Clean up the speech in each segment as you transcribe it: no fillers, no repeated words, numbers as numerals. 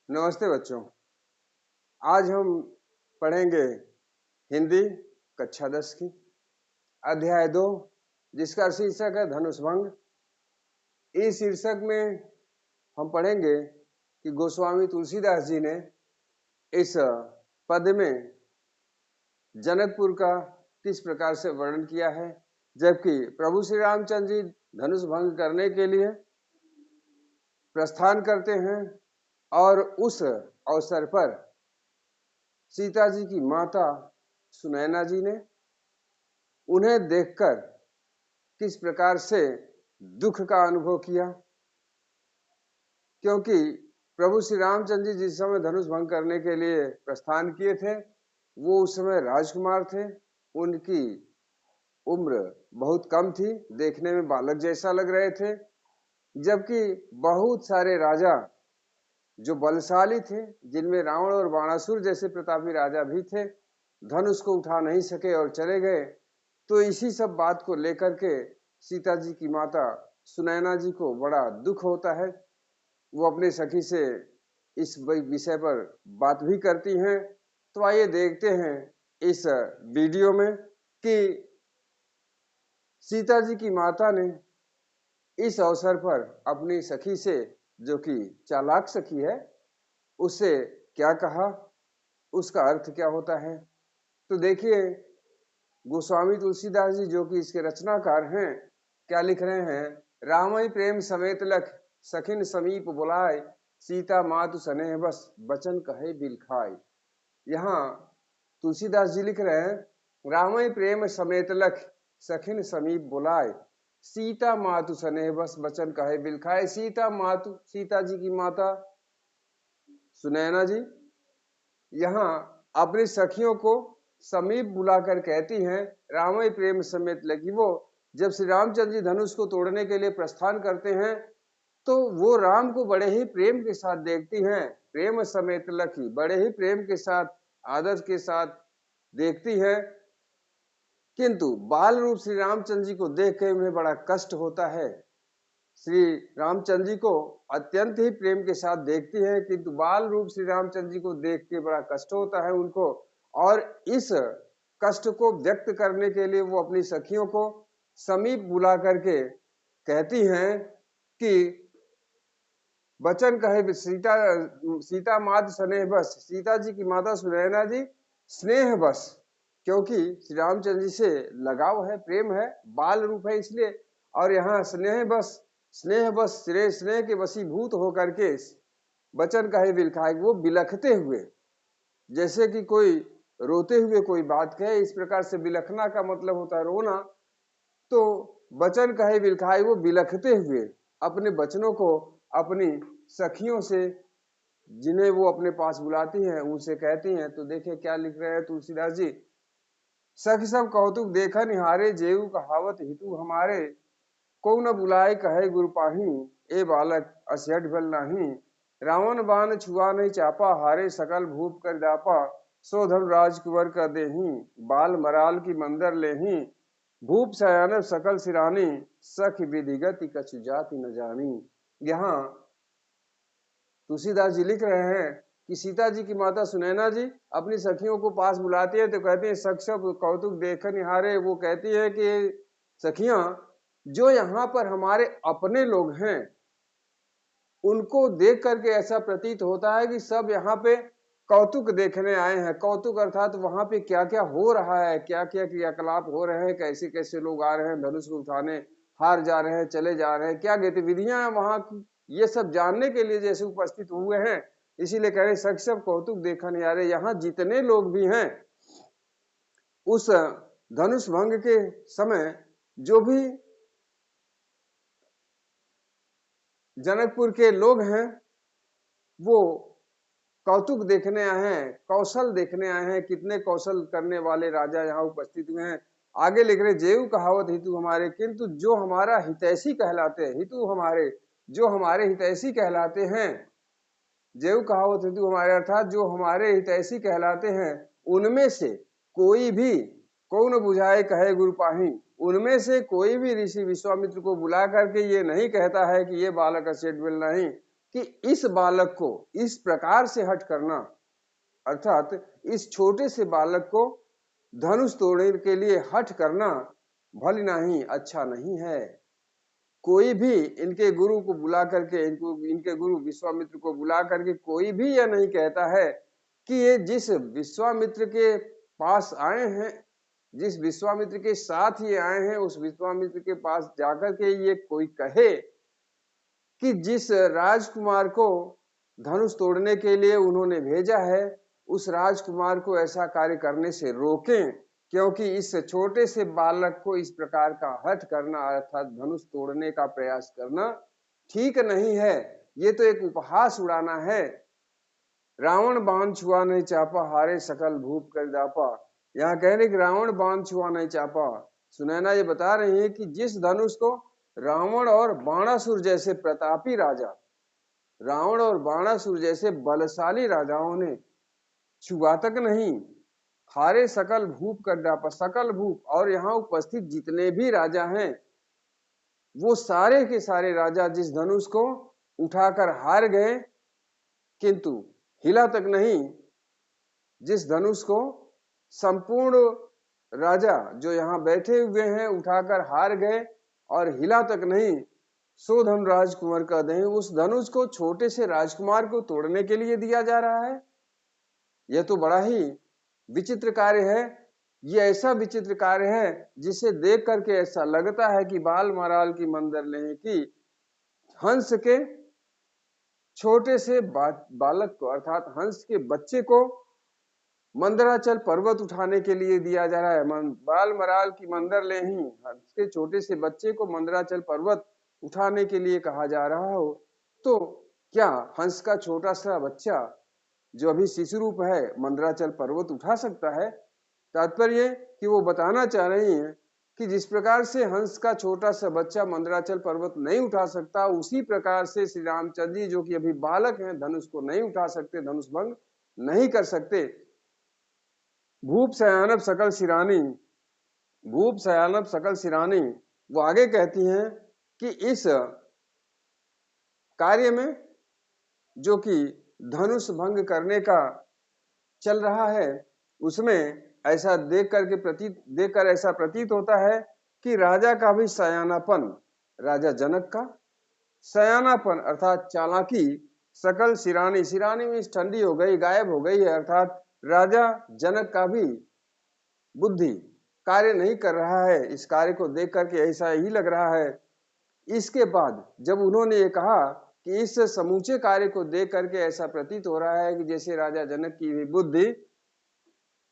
नमस्ते बच्चों। आज हम पढ़ेंगे हिंदी कक्षा 10 की अध्याय 2, जिसका शीर्षक है धनुष भंग। इस शीर्षक में हम पढ़ेंगे कि गोस्वामी तुलसीदास जी ने इस पद में जनकपुर का किस प्रकार से वर्णन किया है, जबकि प्रभु श्री रामचंद्र जी धनुष भंग करने के लिए प्रस्थान करते हैं और उस अवसर पर सीता जी की माता सुनैना जी ने उन्हें देखकर किस प्रकार से दुख का अनुभव किया, क्योंकि प्रभु श्री रामचंद्र जी जिस समय धनुष भंग करने के लिए प्रस्थान किए थे वो उस समय राजकुमार थे। उनकी उम्र बहुत कम थी, देखने में बालक जैसा लग रहे थे, जबकि बहुत सारे राजा जो बलशाली थे, जिनमें रावण और बाणासुर जैसे प्रतापी राजा भी थे, धनुष को उठा नहीं सके और चले गए। तो इसी सब बात को लेकर के सीता जी की माता सुनैना जी को बड़ा दुख होता है। वो अपने सखी से इस विषय पर बात भी करती हैं। तो आइए देखते हैं इस वीडियो में कि सीता जी की माता ने इस अवसर पर अपनी सखी से, जो कि चालाक सखी है, उससे क्या कहा, उसका अर्थ क्या होता है। तो देखिए गोस्वामी तुलसीदास जी, जो कि इसके रचनाकार हैं, क्या लिख रहे हैं। रामई प्रेम समेत लख सखिन समीप बुलाए, सीता मातु स्नेह बस बचन कहे बिलखाए। यहाँ तुलसीदास जी लिख रहे हैं, रामई प्रेम समेत लख सखिन समीप बुलाए, सीता मातु स्नेह बस बचन कहे बिलखाए। सीता मातु, सीता जी की माता सुनैना जी यहाँ अपनी सखियों को समीप बुलाकर कहती हैं, रामई प्रेम समेत लगी। वो जब श्री रामचंद्र जी धनुष को तोड़ने के लिए प्रस्थान करते हैं तो वो राम को बड़े ही प्रेम के साथ देखती हैं। प्रेम समेत लखी, बड़े ही प्रेम के साथ, आदर के साथ देखती है, किंतु बाल रूप श्री रामचंद्र जी को देख के उन्हें बड़ा कष्ट होता है। श्री रामचंद्र जी को अत्यंत ही प्रेम के साथ देखती है, किंतु बाल रूप श्री रामचंद्र जी को देख के बड़ा कष्ट होता है उनको। और इस कष्ट को व्यक्त करने के लिए वो अपनी सखियों को समीप बुला करके कहती हैं कि बचन कहे सीता, सीता मात स्नेह बस, सीता जी की माता सुनैना जी स्नेह बस, क्योंकि श्री रामचंद्र जी से लगाव है, प्रेम है, बाल रूप है इसलिए। और यहाँ स्नेह बस, स्नेह बस स्नेह के वशीभूत होकर के बचन कहे बिलखाए, वो बिलखते हुए, जैसे कि कोई रोते हुए कोई बात कहे, इस प्रकार से बिलखना का मतलब होता है रोना। तो बचन कहे बिलखाए, वो बिलखते हुए अपने बचनों को अपनी सखियों से, जिन्हें वो अपने पास बुलाती हैं, उनसे कहती हैं। तो देखिए क्या लिख रहे हैं तुलसीदास जी। सखी सब कौतुक देखा निहारे, जेऊ कहावत हितु हमारे, को न बुलाए कहे गुरु पाही, ए बालक असठ बल नाही। रावण बाण छुआ नहीं चापा, हारे सकल भूप कर दापा, सो धर्म राजकुंवर कर देही, बाल मराल की मंदर लेही, भूप सयानव सकल सिरानी, सख विधिगति कछु जाति न जानी। यहाँ तुलसीदास जी लिख रहे हैं कि सीता जी की माता सुनैना जी अपनी सखियों को पास बुलाती है तो कहती है, सख सब कौतुक देख निहारे। वो कहती है कि सखियां, जो यहाँ पर हमारे अपने लोग हैं, उनको देख करके ऐसा प्रतीत होता है कि सब यहाँ पे कौतुक देखने आए हैं। कौतुक अर्थात वहां पे क्या क्या हो रहा है, क्या क्या क्रियाकलाप हो रहे हैं, कैसे कैसे लोग आ रहे हैं धनुष को उठाने, हार जा रहे हैं, चले जा रहे हैं, क्या गतिविधियां हैं वहां की, ये सब जानने के लिए जैसे उपस्थित हुए हैं। इसीलिए कह रहे सख सब कौतुक देखा नहीं आ रहे। यहाँ जितने लोग भी हैं उस धनुष भंग के समय जो भी जनकपुर के लोग हैं वो कौतुक देखने आए हैं, कौशल देखने आए हैं, कितने कौशल करने वाले राजा यहाँ उपस्थित हुए हैं। आगे लिख रहे, जेऊ कहावत हितु हमारे, किंतु जो हमारा हितैषी कहलाते हैं, हितु हमारे, जो हमारे हितैषी कहलाते हैं, जेऊ कहावत हितु हमारे अर्थात जो हमारे हितैषी कहलाते हैं, उनमें से कोई भी, कौन बुझाए कहे गुरु पाही, उनमें से कोई भी ऋषि विश्वामित्र को बुला करके ये नहीं कहता है कि ये बालक असेठ बिल नहीं, कि इस बालक को इस प्रकार से हठ करना, अर्थात इस छोटे से बालक को धनुष तोड़ने के लिए हठ करना भली नहीं, अच्छा नहीं है। कोई भी इनके गुरु को बुला करके, इनके गुरु विश्वामित्र को बुला करके कोई भी यह नहीं कहता है कि ये जिस विश्वामित्र के पास आए हैं, जिस विश्वामित्र के साथ ये आए हैं, उस विश्वामित्र के पास जाकर के ये कोई कहे कि जिस राजकुमार को धनुष तोड़ने के लिए उन्होंने भेजा है, उस राजकुमार को ऐसा कार्य करने से रोकें, क्योंकि इस छोटे से बालक को इस प्रकार का हठ करना अर्थात धनुष तोड़ने का प्रयास करना ठीक नहीं है। ये तो एक उपहास उड़ाना है। रावण बाण छुआ नहीं चापा, हारे सकल भूप कर दापा। यहाँ कह रहे कि रावण बाण छुआ नहीं चापा। सुनैना ये बता रही है कि जिस धनुष को रावण और बाणासुर जैसे प्रतापी राजा, रावण और बाणासुर जैसे बलशाली राजाओं ने छुआ तक नहीं, हारे सकल भूप कर डापा। सकल भूप और यहाँ उपस्थित जितने भी राजा हैं, वो सारे के सारे राजा जिस धनुष को उठाकर हार गए, किंतु हिला तक नहीं, जिस धनुष को संपूर्ण राजा जो यहाँ बैठे हुए हैं उठाकर हार गए और हिला तक नहीं, सो धन राजकुमार का दें, उस धनुष को छोटे से राजकुमार को तोड़ने के लिए दिया जा रहा है। यह तो बड़ा ही विचित्र कार्य है। ये ऐसा विचित्र कार्य है जिसे देख करके ऐसा लगता है कि बाल मराल की मंदिर ले, कि हंस के छोटे से बालक को अर्थात हंस के बच्चे को मंदराचल पर्वत उठाने के लिए दिया जा रहा है। बाल मराल की मंदिर ले ही हंस के छोटे से बच्चे को मंदराचल पर्वत उठाने के लिए कहा जा रहा हो, तो क्या हंस का छोटा सा बच्चा जो अभी शिशु रूप है मंदराचल पर्वत उठा सकता है? तात्पर्य कि वो बताना चाह रही हैं कि जिस प्रकार से हंस का छोटा सा बच्चा मंदराचल पर्वत नहीं उठा सकता, उसी प्रकार से श्री रामचंद्र जी जो कि अभी बालक हैं धनुष को नहीं उठा सकते, धनुष भंग नहीं कर सकते। भूप सयानब सकल सिरानी, भूप सयानब सकल सिरानी, वो आगे कहती हैं कि इस कार्य में जो कि धनुष भंग करने का चल रहा है, उसमें ऐसा देखकर ऐसा प्रतीत होता है कि राजा का भी सयानापन, राजा जनक का सयानापन अर्थात चालाकी, सकल सिरानी, सिरानी में ठंडी हो गई, गायब हो गई है, अर्थात राजा जनक का भी बुद्धि कार्य नहीं कर रहा है। इस कार्य को देख करके ऐसा ही लग रहा है। इसके बाद जब उन्होंने ये कहा कि इस समूचे कार्य को देख करके ऐसा प्रतीत हो रहा है कि जैसे राजा जनक की भी बुद्धि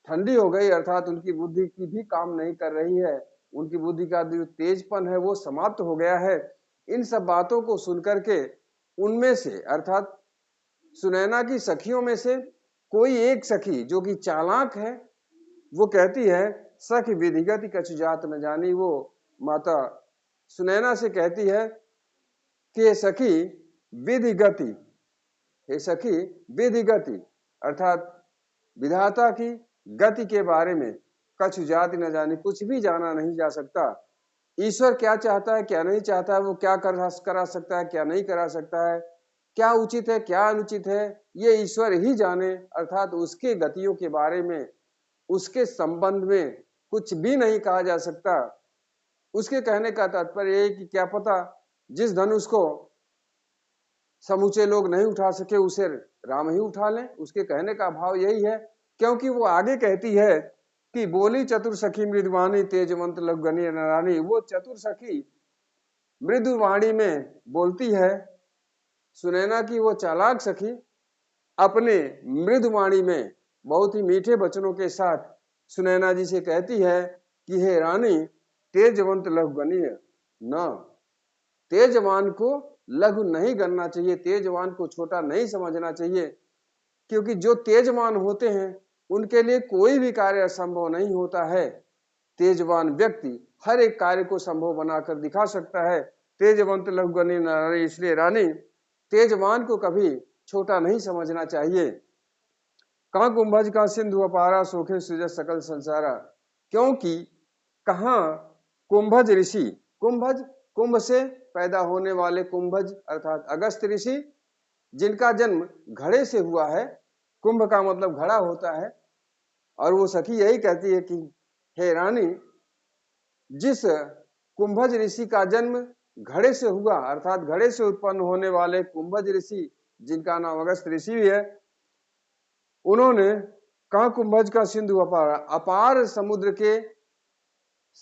ठंडी हो गई, अर्थात उनकी बुद्धि की भी काम नहीं कर रही है, उनकी बुद्धि का जो तेजपन है वो समाप्त हो गया है। इन सब बातों को सुनकर के उनमें से अर्थात सुनैना की सखियों में से कोई एक सखी जो कि चालाक है, वो कहती है सखी विधिगति कछु जात न जानी। वो माता सुनैना से कहती है कि हे सखी विधिगति, हे सखी विधिगति अर्थात विधाता की गति के बारे में कछु जाति न जानी, कुछ भी जाना नहीं जा सकता। ईश्वर क्या चाहता है क्या नहीं चाहता है, वो क्या करा सकता है क्या नहीं करा सकता है, क्या उचित है क्या अनुचित है, ये ईश्वर ही जाने। अर्थात उसके गतियों के बारे में, उसके संबंध में कुछ भी नहीं कहा जा सकता। उसके कहने का तात्पर्य है कि क्या पता जिस धनुष को समूचे लोग नहीं उठा सके उसे राम ही उठा लें। उसके कहने का भाव यही है, क्योंकि वो आगे कहती है कि बोली चतुर सखी मृदुवाणी, तेजवंत लघुगनी नारानी। वो चतुर सखी मृदुवाणी में बोलती है, सुनैना की वो चालाक सखी अपने मृदुवाणी में बहुत ही मीठे वचनों के साथ सुनैना जी से कहती है कि हे रानी, तेजवंत लघुगनी न, तेजवान को लघु नहीं गणना चाहिए, तेजवान को छोटा नहीं समझना चाहिए, क्योंकि जो तेजवान होते हैं उनके लिए कोई भी कार्य असंभव नहीं होता है। तेजवान व्यक्ति हर एक कार्य को संभव बनाकर दिखा सकता है। तेजवंत लघुगनी नारी, इसलिए रानी तेजवान को कभी छोटा नहीं समझना चाहिए। कहा कुंभज का सिंधु अपारा, सोखे सुजत सकल संसारा। क्योंकि कहा कुंभज ऋषि, कुंभज कुंभ से पैदा होने वाले कुंभज अर्थात अगस्त ऋषि जिनका जन्म घड़े से हुआ है। कुंभ का मतलब घड़ा होता है। और वो सखी यही कहती है कि हे रानी, जिस कुंभज ऋषि का जन्म घड़े से हुआ, अर्थात घड़े से उत्पन्न होने वाले कुंभज ऋषि, जिनका नाम अगस्त ऋषि भी है, उन्होंने कहा कुंभज का सिंधु अपार समुद्र के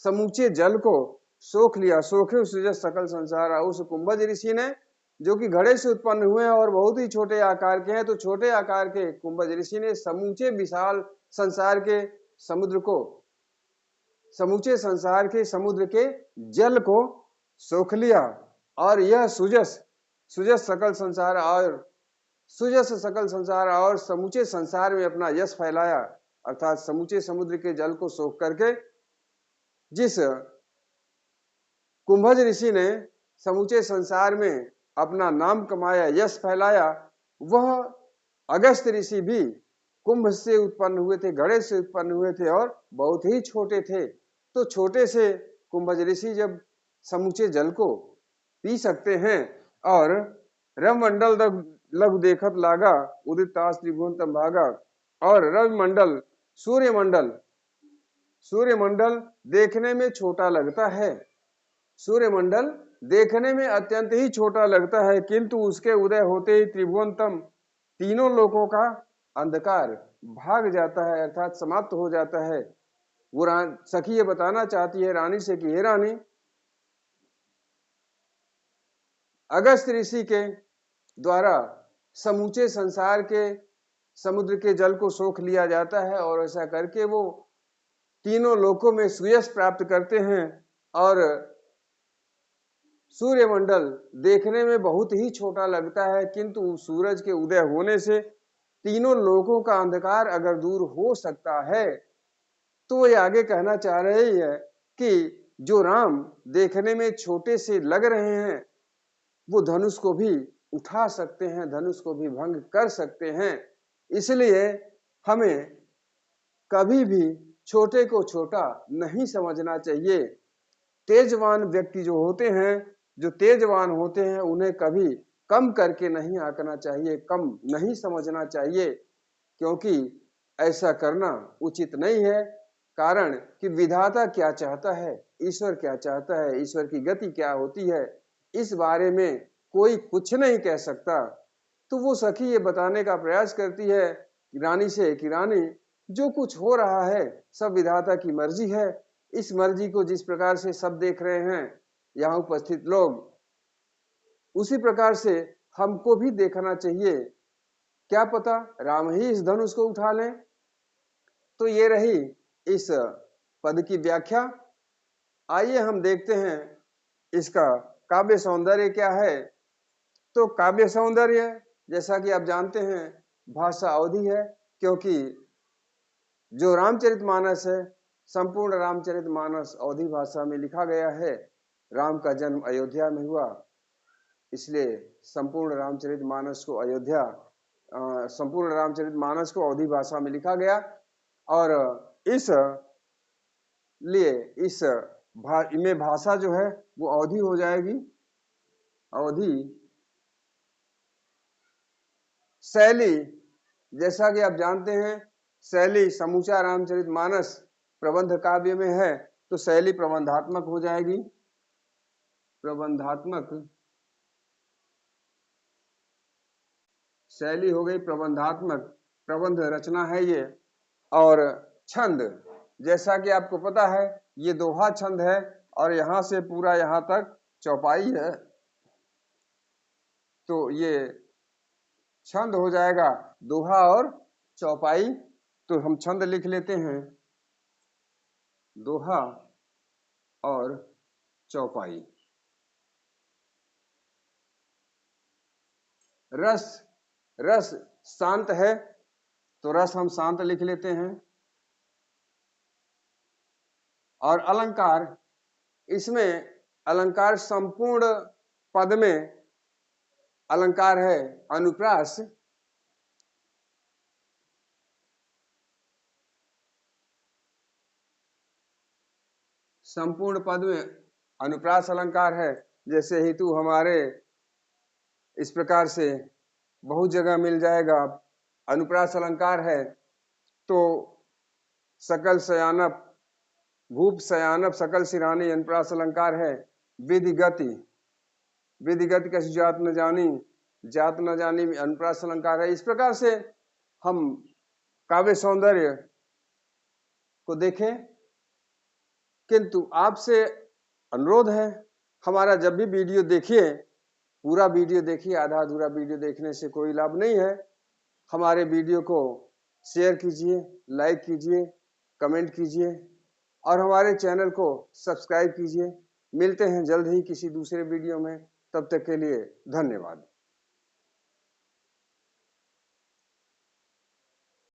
समूचे जल को सोख लिया। सोखे सुजस सकल संसार। उस कुंभज ऋषि ने, जो कि घड़े से उत्पन्न हुए हैं और बहुत ही छोटे आकार के हैं, तो छोटे आकार के कुंभज ऋषि ने समूचे विशाल संसार के समुद्र को, समूचे संसार के समुद्र के जल को सोख लिया। और यह सुजस सुजस सकल संसार और सुजस सकल संसार और समूचे संसार में अपना यश फैलाया। अर्थात समूचे समुद्र के जल को सोख करके जिस कुंभज ऋषि ने समूचे संसार में अपना नाम कमाया, यश फैलाया, वह अगस्त ऋषि भी कुंभ से उत्पन्न हुए थे, घड़े से उत्पन्न हुए थे और बहुत ही छोटे थे। तो छोटे से कुंभज ऋषि जब समूचे जल को पी सकते हैं और रवमंडल लघु देखत लागा, उदित तास त्रिभुवन तम भागा, और रविमंडल सूर्यमंडल देखने में छोटा लगता है, सूर्यमंडल देखने में अत्यंत ही छोटा लगता है, किंतु उसके उदय होते ही त्रिभुवनतम, तीनों लोकों का अंधकार भाग जाता है, अर्थात समाप्त हो जाता है। वो सखी ये बताना चाहती है रानी से कि हे रानी, अगस्त ऋषि के द्वारा समूचे संसार के समुद्र के जल को सोख लिया जाता है और ऐसा करके वो तीनों लोकों में सुयश प्राप्त करते हैं। और सूर्यमंडल देखने में बहुत ही छोटा लगता है, किंतु सूरज के उदय होने से तीनों लोकों का अंधकार अगर दूर हो सकता है, तो ये आगे कहना चाह रही है कि जो राम देखने में छोटे से लग रहे हैं, वो धनुष को भी उठा सकते हैं, धनुष को भी भंग कर सकते हैं। इसलिए हमें कभी भी छोटे को छोटा नहीं समझना चाहिए। तेजवान व्यक्ति जो होते हैं, जो तेजवान होते हैं, उन्हें कभी कम करके नहीं आंकना चाहिए, कम नहीं समझना चाहिए, क्योंकि ऐसा करना उचित नहीं है। कारण कि विधाता क्या चाहता है, ईश्वर क्या चाहता है, ईश्वर की गति क्या होती है, इस बारे में कोई कुछ नहीं कह सकता। तो वो सखी ये बताने का प्रयास करती है रानी से कि रानी, जो कुछ हो रहा है सब विधाता की मर्जी है। इस मर्जी को जिस प्रकार से सब देख रहे हैं यहाँ उपस्थित लोग, उसी प्रकार से हमको भी देखना चाहिए। क्या पता राम ही इस धनुष को उठा लें। तो ये रही इस पद की व्याख्या। आइए हम देखते हैं इसका काव्य सौंदर्य क्या है। तो काव्य सौंदर्य, जैसा कि आप जानते हैं, भाषा अवधि है, क्योंकि जो रामचरितमानस है, संपूर्ण रामचरितमानस अवधि भाषा में लिखा गया है। राम का जन्म अयोध्या में हुआ, इसलिए संपूर्ण रामचरितमानस को संपूर्ण रामचरितमानस को अवधि भाषा में लिखा गया। और इस लिए इस में भाषा जो है वो अवधि हो जाएगी। अवधि शैली, जैसा कि आप जानते हैं, शैली समूचा रामचरितमानस प्रबंध काव्य में है, तो शैली प्रबंधात्मक हो जाएगी। प्रबंधात्मक शैली हो गई प्रबंधात्मक, प्रबंध रचना है ये। और छंद, जैसा कि आपको पता है, ये दोहा छंद है और यहां से पूरा यहां तक चौपाई है, तो ये छंद हो जाएगा दोहा और चौपाई। तो हम छंद लिख लेते हैं, दोहा और चौपाई। रस, रस शांत है, तो रस हम शांत लिख लेते हैं। और अलंकार, इसमें अलंकार संपूर्ण पद में अलंकार है अनुप्रास। संपूर्ण पद में अनुप्रास अलंकार है। जैसे हेतु हमारे इस प्रकार से बहुत जगह मिल जाएगा। अनुप्रास अलंकार है तो सकल सयानप, भूप सयानप सकल सिरानी अनुप्रास अलंकार है। विधिगति, विधिगति कसी जात न जानी, जात न जानी अनुप्रास अलंकार है। इस प्रकार से हम काव्य सौंदर्य को देखें, किंतु आपसे अनुरोध है, हमारा जब भी वीडियो देखिए, पूरा वीडियो देखिए, आधा अधूरा वीडियो देखने से कोई लाभ नहीं है। हमारे वीडियो को शेयर कीजिए, लाइक कीजिए, कमेंट कीजिए और हमारे चैनल को सब्सक्राइब कीजिए। मिलते हैं जल्द ही किसी दूसरे वीडियो में, तब तक के लिए धन्यवाद।